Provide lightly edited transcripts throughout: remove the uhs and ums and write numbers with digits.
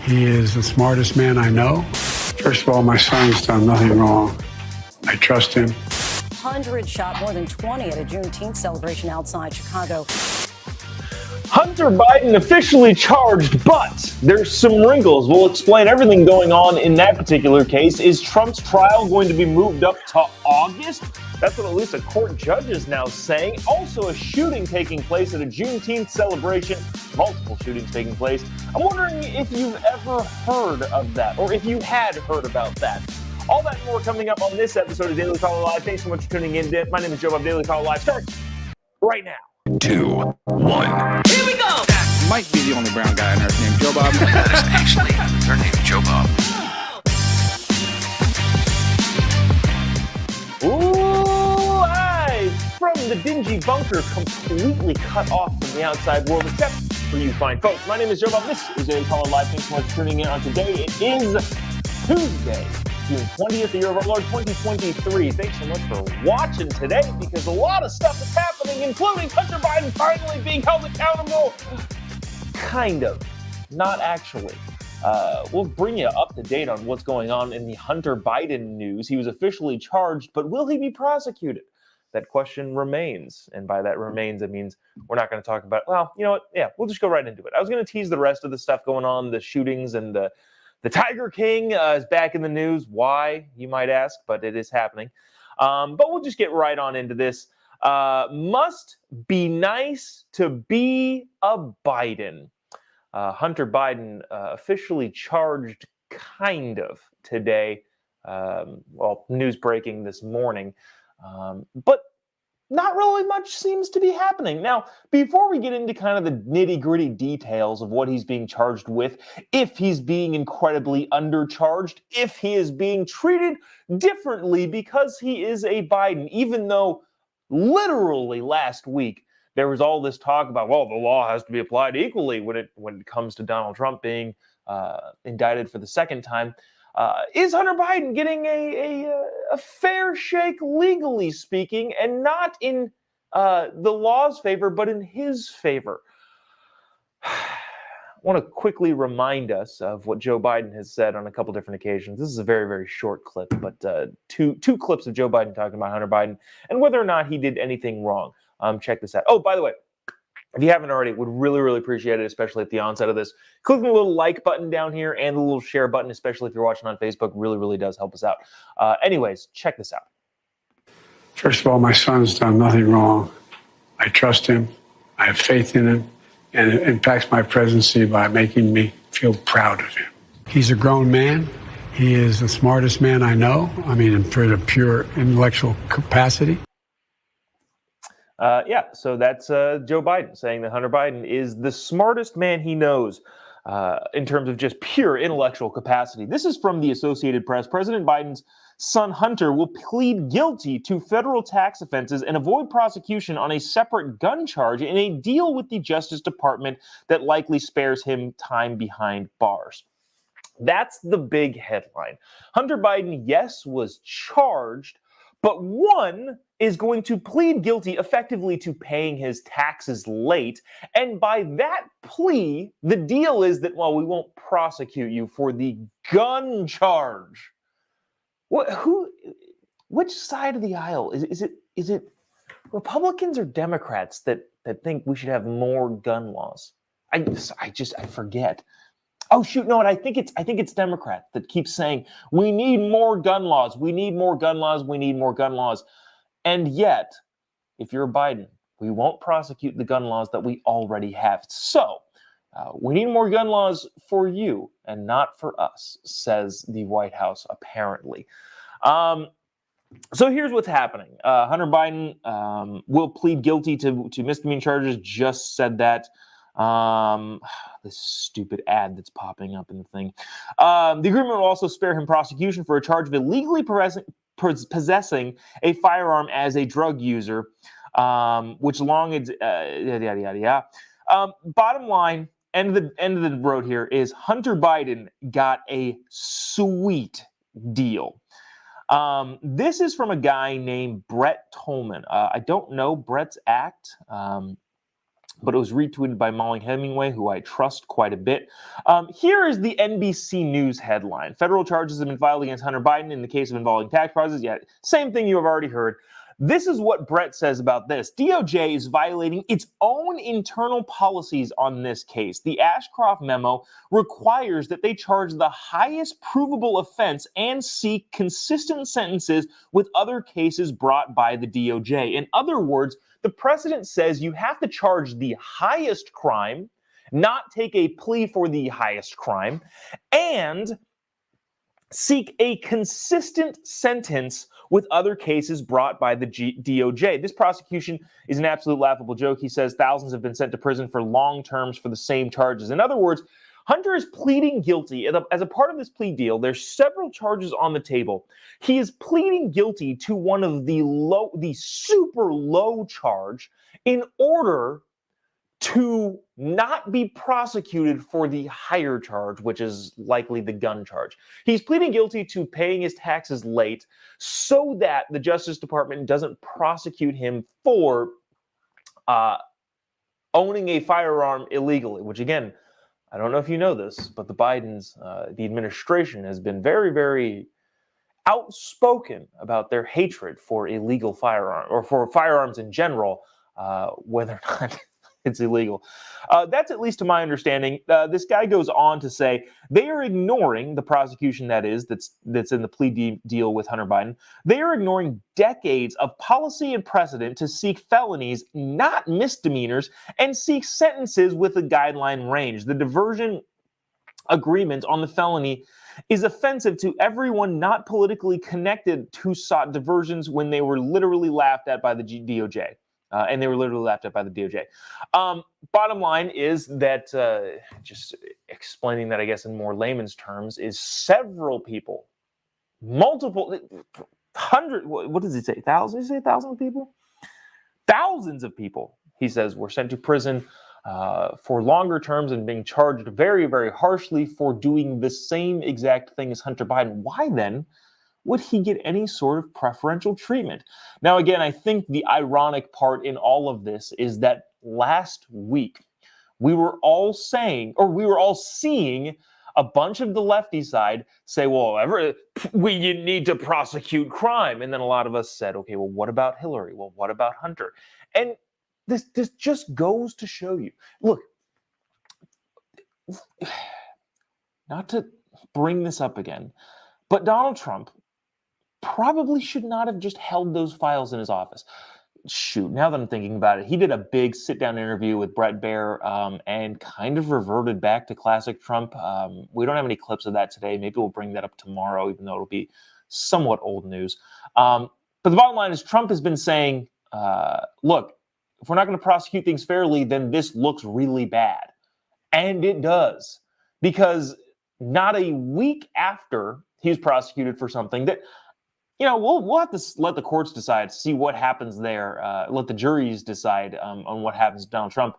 He is the smartest man I know. First of all, my son's done nothing wrong. I trust him. Hundreds shot, more than 20 at a Juneteenth celebration outside Chicago. Hunter Biden officially charged, but there's some wrinkles. We'll explain everything going on in that particular case. Is Trump's trial going to be moved up to August? That's what at least a court judge is now saying. Also, a shooting taking place at a Juneteenth celebration. Multiple shootings taking place. I'm wondering if you've ever heard of that, or if you had heard about that. All that and more coming up on this episode of Daily Caller Live. Thanks so much for tuning in. My name is Jobob. Daily Caller Live starts right now. 2, 1. Here we go! That might be the only brown guy on earth named Jobob. That is actually their name, Jobob. Ooh, live from the dingy bunker, completely cut off from the outside world, except for you fine folks. My name is Jobob. This is Daily Caller Live. Thanks so much for tuning in on today. It is Tuesday, June 20th, the year of our Lord 2023. Thanks so much for watching today, because a lot of stuff is happening, including Hunter Biden finally being held accountable. Kind of. Not actually. We'll bring you up to date on what's going on in the Hunter Biden news. He was officially charged, but will he be prosecuted? That question remains. And by that remains, it means we're not going to talk about it. Well, you know what? Yeah, we'll just go right into it. I was going to tease the rest of the stuff going on, the shootings, and the Tiger King is back in the news. Why, you might ask, but it is happening. But we'll just get right on into this. Must be nice to be a Biden. Hunter Biden officially charged kind of today. News breaking this morning. But not really much seems to be happening. Now, before we get into kind of the nitty-gritty details of what he's being charged with, if he's being incredibly undercharged, if he is being treated differently because he is a Biden, even though literally last week there was all this talk about, well, the law has to be applied equally when it comes to Donald Trump being indicted for the second time. Is Hunter Biden getting a fair shake, legally speaking, and not in the law's favor, but in his favor? I want to quickly remind us of what Joe Biden has said on a couple different occasions. This is a very, very short clip, but two clips of Joe Biden talking about Hunter Biden and whether or not he did anything wrong. Check this out. Oh, by the way, if you haven't already, would really, really appreciate it, especially at the onset of this. Clicking the little like button down here and the little share button, especially if you're watching on Facebook, really, really does help us out. Anyways, check this out. First of all, my son's done nothing wrong. I trust him. I have faith in him. And it impacts my presidency by making me feel proud of him. He's a grown man. He is the smartest man I know. I mean, in pure intellectual capacity. So that's Joe Biden saying that Hunter Biden is the smartest man he knows in terms of just pure intellectual capacity. This is from the Associated Press. President Biden's son Hunter will plead guilty to federal tax offenses and avoid prosecution on a separate gun charge in a deal with the Justice Department that likely spares him time behind bars. That's the big headline. Hunter Biden, yes, was charged, but one is going to plead guilty effectively to paying his taxes late. And by that plea, the deal is that, well, we won't prosecute you for the gun charge. Which side of the aisle? Is it Republicans or Democrats that think we should have more gun laws? I forget. Oh shoot, no, I think it's Democrats that keep saying we need more gun laws, we need more gun laws, we need more gun laws. And yet, if you're Biden, we won't prosecute the gun laws that we already have. So, we need more gun laws for you and not for us, says the White House, apparently. So here's what's happening. Hunter Biden will plead guilty to misdemeanor charges, just said that. This stupid ad that's popping up in the thing. The agreement will also spare him prosecution for a charge of illegally possessing a firearm as a drug user, which long as yada yada yada. Bottom line, end of the road here is Hunter Biden got a sweet deal. This is from a guy named Brett Tolman. I don't know Brett's act. but it was retweeted by Molly Hemingway, who I trust quite a bit. Here is the NBC News headline. Federal charges have been filed against Hunter Biden in the case of involving tax prizes. Yeah, same thing you have already heard. This is what Brett says about this. DOJ is violating its own internal policies on this case. The Ashcroft memo requires that they charge the highest provable offense and seek consistent sentences with other cases brought by the DOJ. In other words, the precedent says you have to charge the highest crime, not take a plea for the highest crime, and seek a consistent sentence with other cases brought by the DOJ. This prosecution is an absolute laughable joke. He says thousands have been sent to prison for long terms for the same charges. In other words, Hunter is pleading guilty. As a part of this plea deal, there's several charges on the table. He is pleading guilty to one of the super low charge in order to not be prosecuted for the higher charge, which is likely the gun charge. He's pleading guilty to paying his taxes late so that the Justice Department doesn't prosecute him for owning a firearm illegally, which again, I don't know if you know this, but the administration has been very, very outspoken about their hatred for illegal firearms, or for firearms in general, whether or not it's illegal. That's at least to my understanding. This guy goes on to say they are ignoring the prosecution that's in the plea deal with Hunter Biden. They are ignoring decades of policy and precedent to seek felonies, not misdemeanors, and seek sentences with a guideline range. The diversion agreement on the felony is offensive to everyone not politically connected who sought diversions when they were literally laughed at by the DOJ. And they were literally laughed at by the DOJ. Bottom line is that, just explaining that, I guess, in more layman's terms, is several people, multiple, what does he say, thousands? Did he say thousands of people? Thousands of people, he says, were sent to prison for longer terms and being charged very, very harshly for doing the same exact thing as Hunter Biden. Why then would he get any sort of preferential treatment? Now, again, I think the ironic part in all of this is that last week we were all seeing a bunch of the lefty side say, well, we need to prosecute crime. And then a lot of us said, okay, well, what about Hillary? Well, what about Hunter? And this just goes to show you, look, not to bring this up again, but Donald Trump probably should not have just held those files in his office. Shoot, now that I'm thinking about it, he did a big sit-down interview with Bret Baier and kind of reverted back to classic Trump. We don't have any clips of that today. Maybe we'll bring that up tomorrow, even though it'll be somewhat old news. But the bottom line is Trump has been saying, look, if we're not going to prosecute things fairly, then this looks really bad. And it does. Because not a week after he's prosecuted for something that, we'll have to let the courts decide, see what happens there. Let the juries decide on what happens to Donald Trump.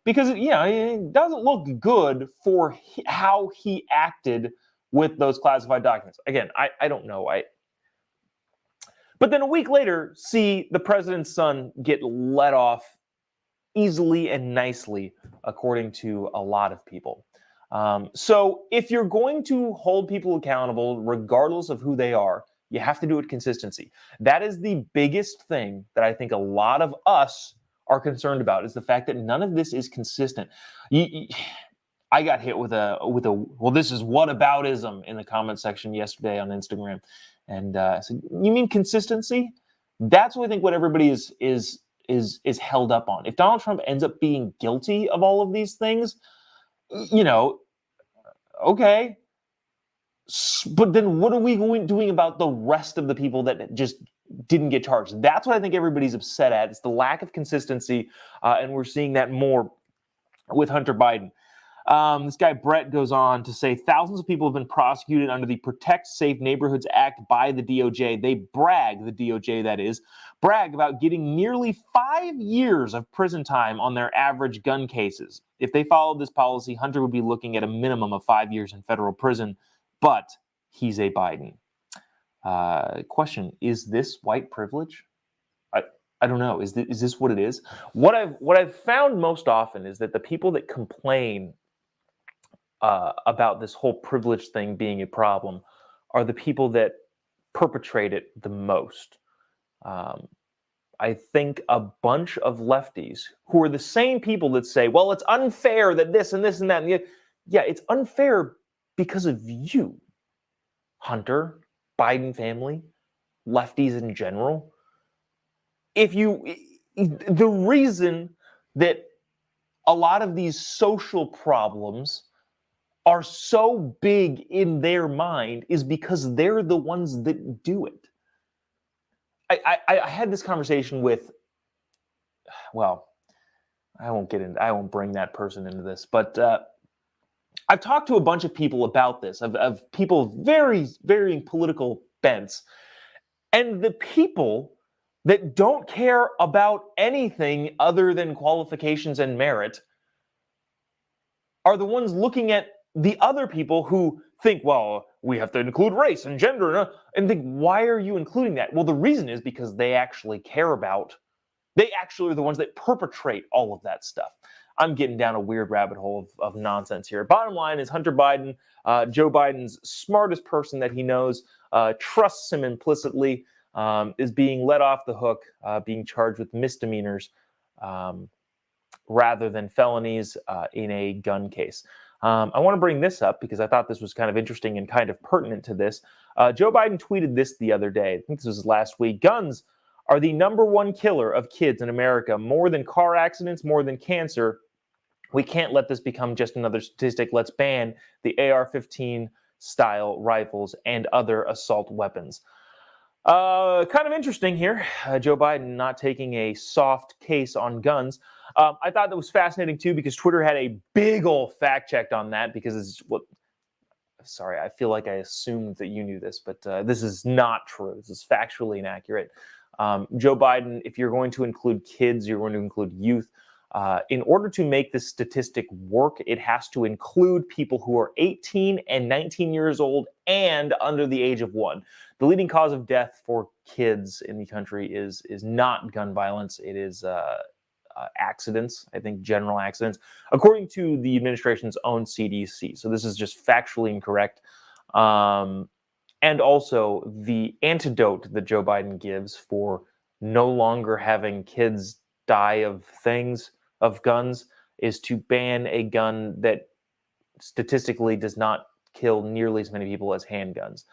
Because, it doesn't look good for how he acted with those classified documents. Again, I don't know. But then a week later, see the president's son get let off easily and nicely, according to a lot of people. So if you're going to hold people accountable, regardless of who they are, you have to do it consistency. That is the biggest thing that I think a lot of us are concerned about, is the fact that none of this is consistent. I got hit with a well, this is whataboutism in the comment section yesterday on Instagram. And I said, you mean consistency? That's what I think what everybody is held up on. If Donald Trump ends up being guilty of all of these things, okay. But then what are we doing about the rest of the people that just didn't get charged? That's what I think everybody's upset at. It's the lack of consistency, and we're seeing that more with Hunter Biden. This guy Brett goes on to say thousands of people have been prosecuted under the Protect Safe Neighborhoods Act by the DOJ. They brag, the DOJ that is, brag about getting nearly 5 years of prison time on their average gun cases. If they followed this policy, Hunter would be looking at a minimum of 5 years in federal prison, but he's a Biden. Question, is this white privilege? I don't know. Is this what it is? What I've found most often is that the people that complain about this whole privilege thing being a problem are the people that perpetrate it the most. I think a bunch of lefties who are the same people that say, well, it's unfair that this and this and that. And the, yeah, it's unfair because of you, Hunter, Biden family, lefties in general. The reason that a lot of these social problems are so big in their mind is because they're the ones that do it. I had this conversation with, well, I won't bring that person into this, but I've talked to a bunch of people about this, of people of very varying political bents, and the people that don't care about anything other than qualifications and merit are the ones looking at the other people who think, well, we have to include race and gender, and think, why are you including that? Well, the reason is because they actually care about, they actually are the ones that perpetrate all of that stuff. I'm getting down a weird rabbit hole of nonsense here. Bottom line is Hunter Biden, Joe Biden's smartest person that he knows, trusts him implicitly, is being let off the hook, being charged with misdemeanors rather than felonies in a gun case. I want to bring this up because I thought this was kind of interesting and kind of pertinent to this. Joe Biden tweeted this the other day. I think this was last week. Guns are the #1 killer of kids in America, more than car accidents, more than cancer. We can't let this become just another statistic. Let's ban the AR-15 style rifles and other assault weapons. Kind of interesting here. Joe Biden not taking a soft case on guns. I thought that was fascinating too because Twitter had a big old fact check on that because it's what. Sorry, I feel like I assumed that you knew this, but this is not true. This is factually inaccurate. Joe Biden, if you're going to include kids, you're going to include youth. In order to make this statistic work, it has to include people who are 18 and 19 years old and under the age of 1. The leading cause of death for kids in the country is not gun violence. It is accidents, I think general accidents, according to the administration's own CDC. So this is just factually incorrect. And also the antidote that Joe Biden gives for no longer having kids die of guns, is to ban a gun that statistically does not kill nearly as many people as handguns.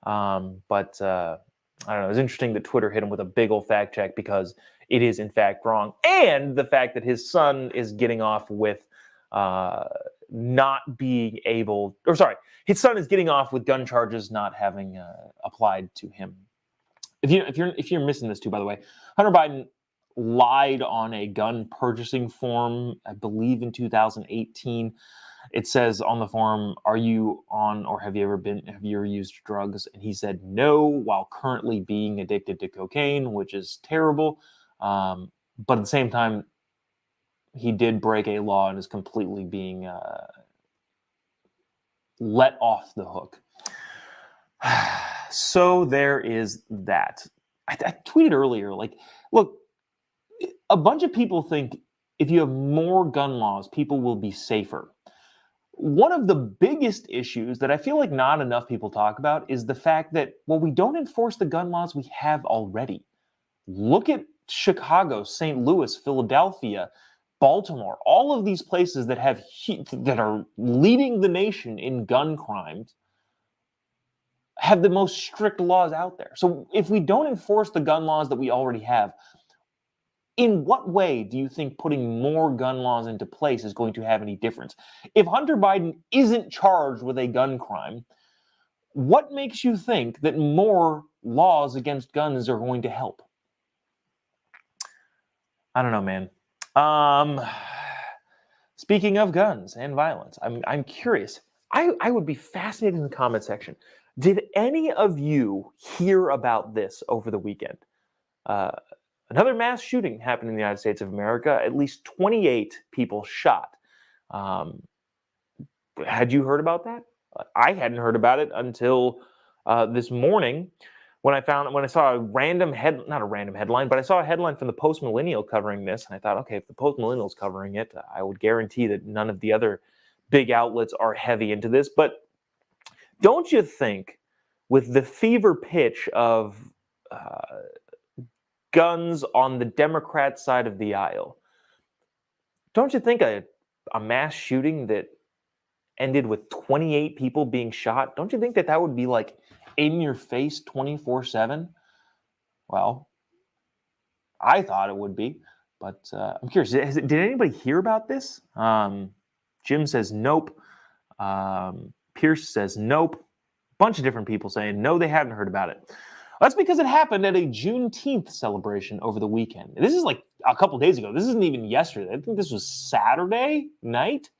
But I don't know. It's interesting that Twitter hit him with a big old fact check because it is in fact wrong. And the fact that his son is getting off with not being able, or sorry, his son is getting off with gun charges not having applied to him. If you're missing this too, by the way, Hunter Biden lied on a gun purchasing form, I believe in 2018. It says on the form, are you on or have you ever used drugs? And he said no, while currently being addicted to cocaine, which is terrible. But at the same time, he did break a law and is completely being let off the hook. So there is that. I tweeted earlier, like, look, a bunch of people think if you have more gun laws, people will be safer. One of the biggest issues that I feel like not enough people talk about is the fact that, well, we don't enforce the gun laws we have already. Look at Chicago, St. Louis, Philadelphia, Baltimore, all of these places that are leading the nation in gun crimes have the most strict laws out there. So if we don't enforce the gun laws that we already have, in what way do you think putting more gun laws into place is going to have any difference? If Hunter Biden isn't charged with a gun crime, what makes you think that more laws against guns are going to help? I don't know, man. Speaking of guns and violence, I'm curious. I would be fascinated in the comment section. Did any of you hear about this over the weekend? Another mass shooting happened in the United States of America. At least 28 people shot. Had you heard about that? I hadn't heard about it until this morning when I saw not a random headline, but I saw a headline from the Post Millennial covering this, and I thought, okay, if the Post Millennial's covering it, I would guarantee that none of the other big outlets are heavy into this. But don't you think, with the fever pitch of guns on the Democrat side of the aisle, don't you think a mass shooting that ended with 28 people being shot, don't you think that would be like in your face 24/7? Well, I thought it would be, but I'm curious. Did anybody hear about this? Jim says nope. Pierce says nope. A bunch of different people saying no, they haven't heard about it. That's because it happened at a Juneteenth celebration over the weekend. This is like a couple days ago. This isn't even yesterday. I think this was Saturday night.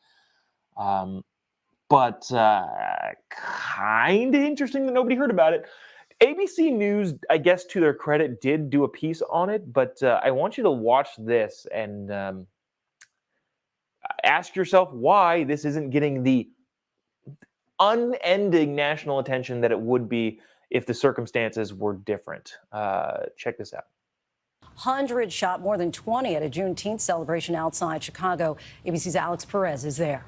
But kind of interesting that nobody heard about it. ABC News, I guess to their credit, did do a piece on it, but I want you to watch this and ask yourself why this isn't getting the unending national attention that it would be if the circumstances were different. Check this out. Hundreds shot, more than 20 at a Juneteenth celebration outside Chicago. ABC's Alex Perez is there.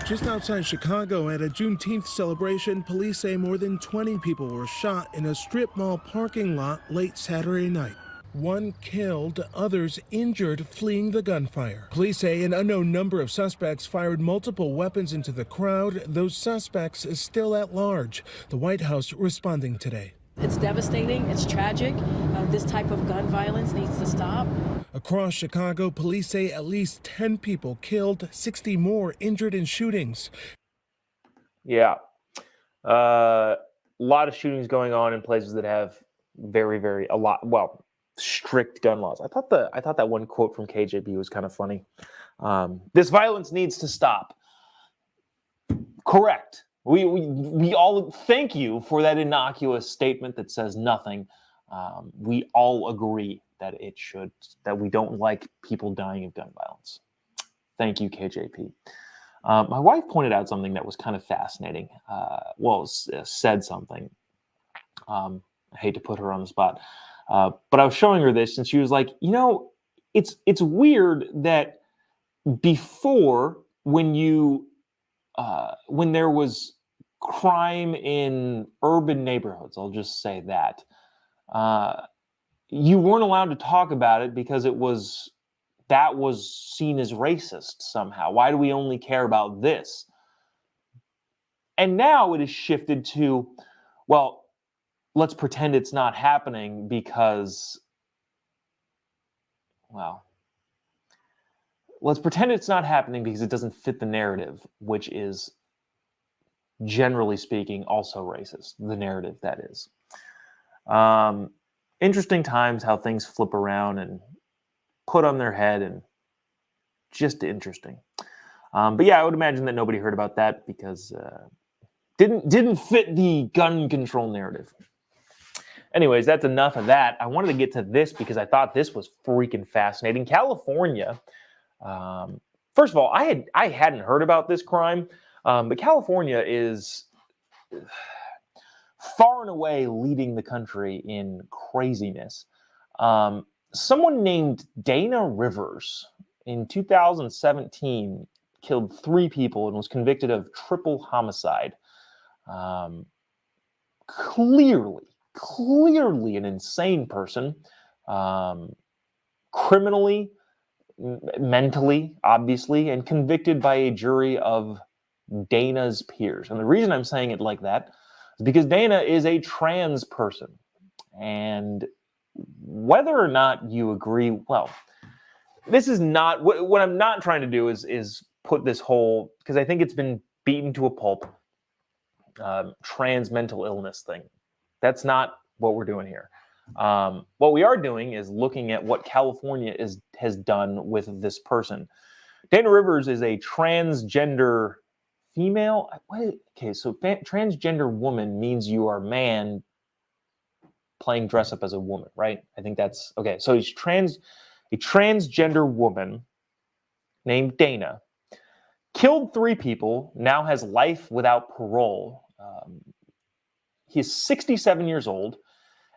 Just outside Chicago at a Juneteenth celebration, police say more than 20 people were shot in a strip mall parking lot late Saturday night. One killed, others injured fleeing the gunfire. Police say an unknown number of suspects fired multiple weapons into the crowd. Those suspects is still at large. The White House responding today. It's devastating. It's tragic. This type of gun violence needs to stop. Across Chicago, police say at least 10 people killed, 60 more injured in shootings. Yeah. A lot of shootings going on in places that have strict gun laws. I thought that one quote from KJP was kind of funny. This violence needs to stop. Correct. We all thank you for that innocuous statement that says nothing. We all agree that that we don't like people dying of gun violence. Thank you, KJP. My wife pointed out something that was kind of fascinating. Said something. I hate to put her on the spot. But I was showing her this and she was like, it's weird that before when there was crime in urban neighborhoods, I'll just say that, you weren't allowed to talk about it because that was seen as racist somehow. Why do we only care about this? And now it has shifted to, well, let's pretend it's not happening because, let's pretend it's not happening because it doesn't fit the narrative, which is, generally speaking, also racist. The narrative, that is. Interesting times how things flip around and put on their head, and just interesting. But yeah, I would imagine that nobody heard about that because didn't fit the gun control narrative. Anyways, that's enough of that. I wanted to get to this because I thought this was freaking fascinating. California. First of all, I hadn't heard about this crime, but California is far and away leading the country in craziness. Someone named Dana Rivers in 2017 killed 3 people and was convicted of triple homicide. Clearly an insane person, criminally, mentally, obviously, and convicted by a jury of Dana's peers. And the reason I'm saying it like that is because Dana is a trans person. And whether or not you agree, well, this is not, what I'm not trying to do is put this whole, because I think it's been beaten to a pulp, trans mental illness thing. That's not what we're doing here. What we are doing is looking at what California has done with this person. Dana Rivers is a transgender female. Okay, so transgender woman means you are a man playing dress up as a woman, right? I think that's okay. So he's a transgender woman named Dana, killed 3 people, now has life without parole. He's 67 years old.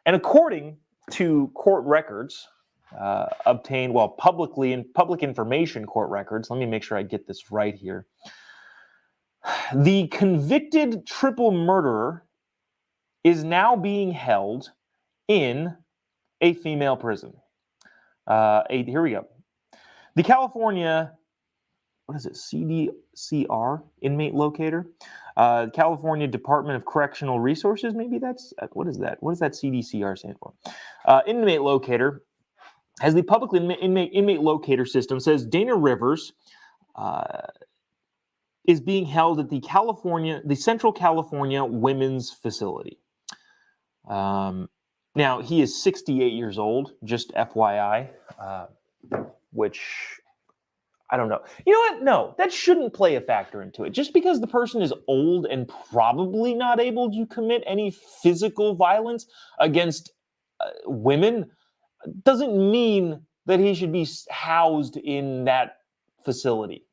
And according to court records obtained, well, public information court records, let me make sure I get this right here. The convicted triple murderer is now being held in a female prison. Here we go. The California, what is it, CDCR, inmate locator? California Department of Correctional Resources, maybe that's, what is that? What does that CDCR stand for? Inmate locator, has the public inmate locator system, says Dana Rivers is being held at the Central California Women's Facility. Now, he is 68 years old, just FYI, which I don't know. You know what? No, that shouldn't play a factor into it. Just because the person is old and probably not able to commit any physical violence against women doesn't mean that he should be housed in that facility.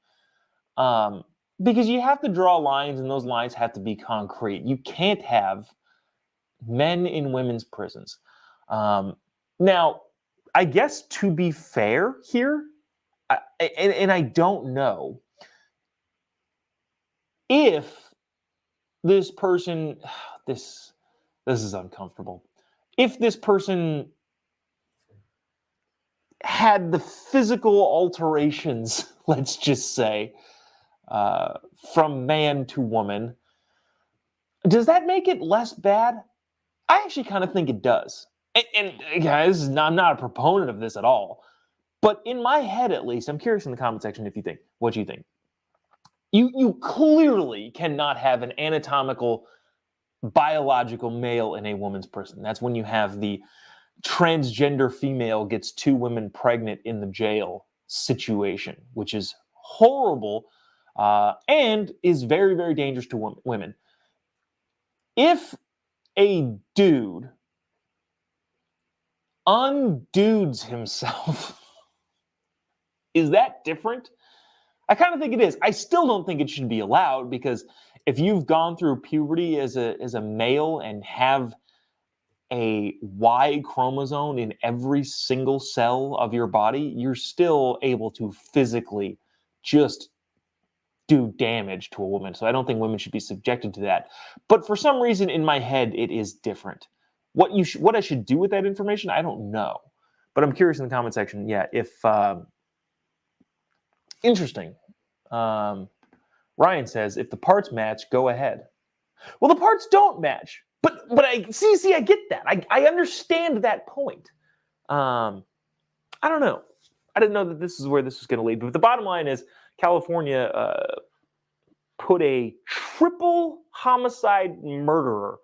Because you have to draw lines, and those lines have to be concrete. You can't have men in women's prisons. Now, I guess to be fair here, and I don't know if this person, this is uncomfortable. If this person had the physical alterations, let's just say, from man to woman, does that make it less bad? I actually kind of think it does. And guys, I'm not a proponent of this at all. But in my head, at least, I'm curious in the comment section what you think. You clearly cannot have an anatomical, biological male in a woman's prison. That's when you have the transgender female gets 2 women pregnant in the jail situation, which is horrible and is very, very dangerous to women. If a dude undudes himself, is that different? I kind of think it is. I still don't think it should be allowed, because if you've gone through puberty as a male and have a Y chromosome in every single cell of your body, you're still able to physically just do damage to a woman. So I don't think women should be subjected to that. But for some reason in my head, it is different. What I should do with that information, I don't know. But I'm curious in the comment section, yeah, if interesting. Ryan says, if the parts match, go ahead. Well, the parts don't match. But I get that. I understand that point. I don't know. I didn't know that this is where this was going to lead. But the bottom line is, California put a triple homicide murderer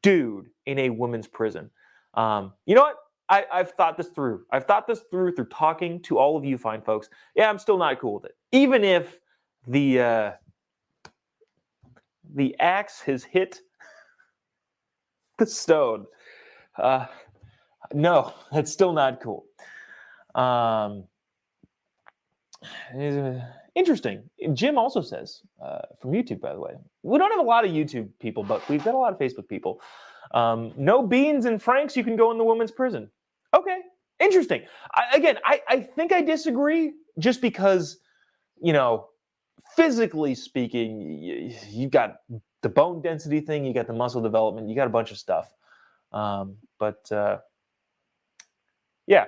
dude in a women's prison. You know what? I've thought this through. I've thought this through talking to all of you fine folks. Yeah, I'm still not cool with it. Even if the axe has hit the stone. No, that's still not cool. Interesting. Jim also says, from YouTube, by the way, we don't have a lot of YouTube people, but we've got a lot of Facebook people. No beans and franks, you can go in the women's prison. Okay, interesting. I think I disagree, just because, physically speaking, you've got the bone density thing, you got the muscle development, you got a bunch of stuff. Yeah,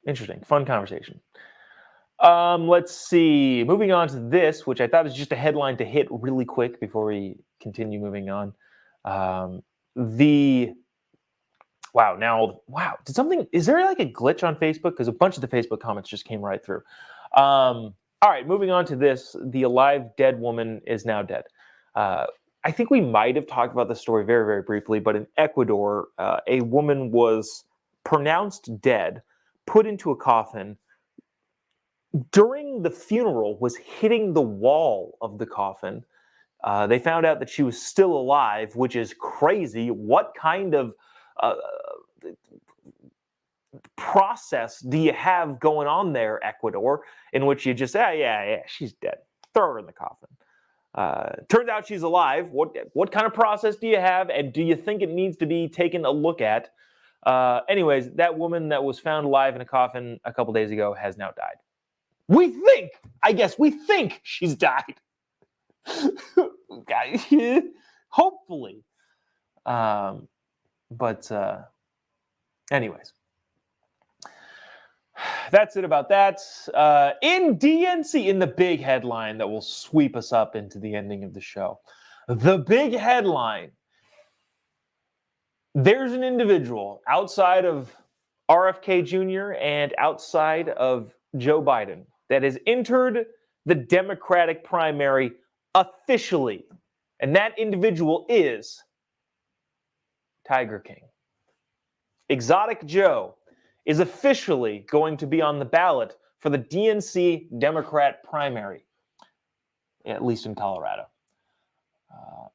interesting, fun conversation. Let's see. Moving on to this, which I thought was just a headline to hit really quick before we continue moving on. Is there like a glitch on Facebook? Because a bunch of the Facebook comments just came right through. All right, moving on to this. The alive dead woman is now dead. I think we might have talked about this story very, very briefly, but in Ecuador, a woman was pronounced dead, put into a coffin, during the funeral was hitting the wall of the coffin. They found out that she was still alive, which is crazy. What kind of process do you have going on there, Ecuador, in which you just say, yeah, she's dead. Throw her in the coffin. Turns out she's alive. What kind of process do you have, and do you think it needs to be taken a look at? Anyways, that woman that was found alive in a coffin a couple days ago has now died. We think she's died. Hopefully. Anyways. That's it about that. In DNC, in the big headline that will sweep us up into the ending of the show. The big headline. There's an individual outside of RFK Jr. and outside of Joe Biden that has entered the Democratic primary officially. And that individual is Tiger King. Exotic Joe is officially going to be on the ballot for the DNC Democrat primary, at least in Colorado.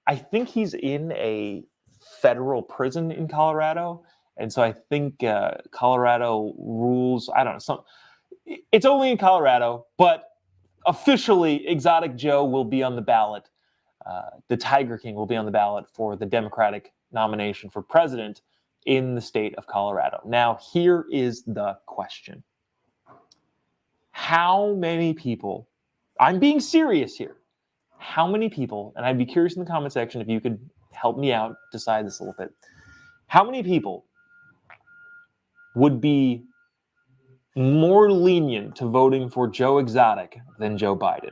I think he's in a federal prison in Colorado, and so I think Colorado rules, I don't know, it's only in Colorado, but officially Exotic Joe will be on the ballot. The Tiger King will be on the ballot for the Democratic nomination for president in the state of Colorado. Now, here is the question. How many people, I'm being serious here, how many people, and I'd be curious in the comment section if you could help me out decide this a little bit, how many people would be more lenient to voting for Joe Exotic than Joe Biden?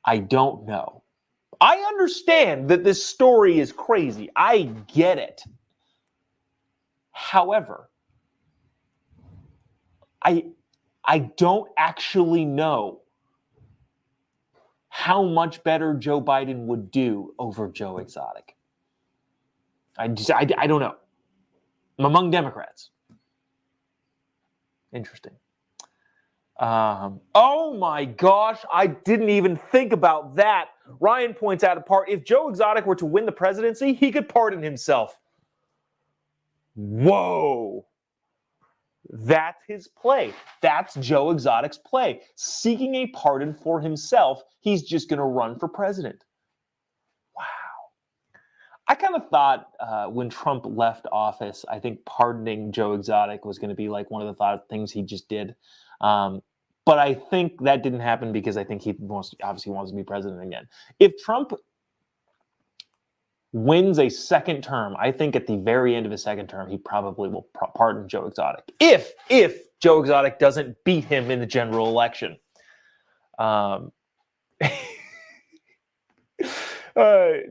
I don't know. I understand that this story is crazy. I get it. However, I don't actually know how much better Joe Biden would do over Joe Exotic. I don't know. Among Democrats. Interesting. Oh my gosh, I didn't even think about that. Ryan points out if Joe Exotic were to win the presidency, he could pardon himself. Whoa. That's his play. That's Joe Exotic's play. Seeking a pardon for himself, he's just going to run for president. Wow. I kind of thought when Trump left office, I think pardoning Joe Exotic was going to be like one of the things he just did. But I think that didn't happen because I think he obviously wants to be president again. If Trump wins a second term, I think at the very end of his second term, he probably will pardon Joe Exotic. If Joe Exotic doesn't beat him in the general election.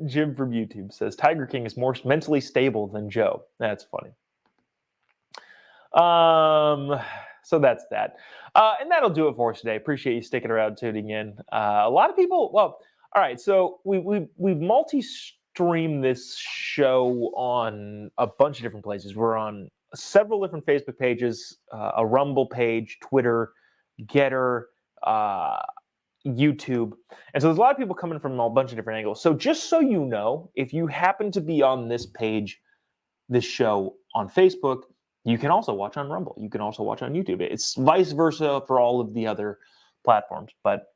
Jim from YouTube says, Tiger King is more mentally stable than Joe. That's funny. So that's that. And that'll do it for us today. Appreciate you sticking around, tuning in. A lot of people, well, all right, so we multi-stream this show on a bunch of different places. We're on several different Facebook pages, a Rumble page, Twitter, Getter, YouTube. And so there's a lot of people coming from a bunch of different angles. So just so you know, if you happen to be on this page, this show on Facebook, you can also watch on Rumble. You can also watch on YouTube. It's vice versa for all of the other platforms. But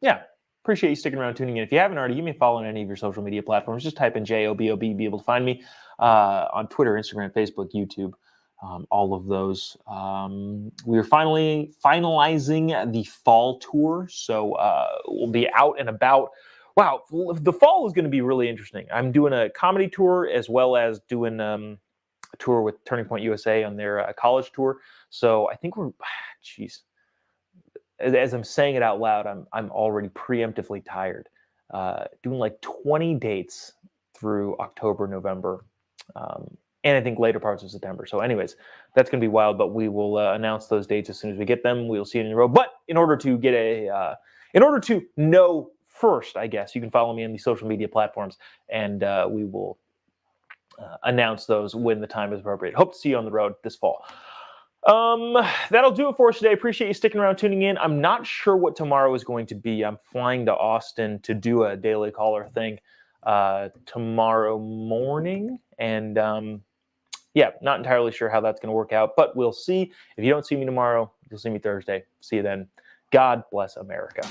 yeah, appreciate you sticking around, tuning in. If you haven't already, give me a follow on any of your social media platforms. Just type in JOBOB, be able to find me on Twitter, Instagram, Facebook, YouTube, all of those. We are finally finalizing the fall tour. So we'll be out and about. Wow, the fall is going to be really interesting. I'm doing a comedy tour as well as doing a tour with Turning Point USA on their college tour. So I think geez, as I'm saying it out loud, I'm already preemptively tired. Doing like 20 dates through October, November, and I think later parts of September. So anyways, that's going to be wild, but we will announce those dates as soon as we get them. We'll see it in a row. But in order to know first, I guess, you can follow me on the social media platforms, and we will announce those when the time is appropriate. Hope to see you on the road this fall. That'll do it for us today. Appreciate you sticking around, tuning in. I'm not sure what tomorrow is going to be. I'm flying to Austin to do a Daily Caller thing tomorrow morning, and yeah, not entirely sure how that's going to work out, but we'll see. If you don't see me tomorrow, you'll see me Thursday. See you then. God bless America.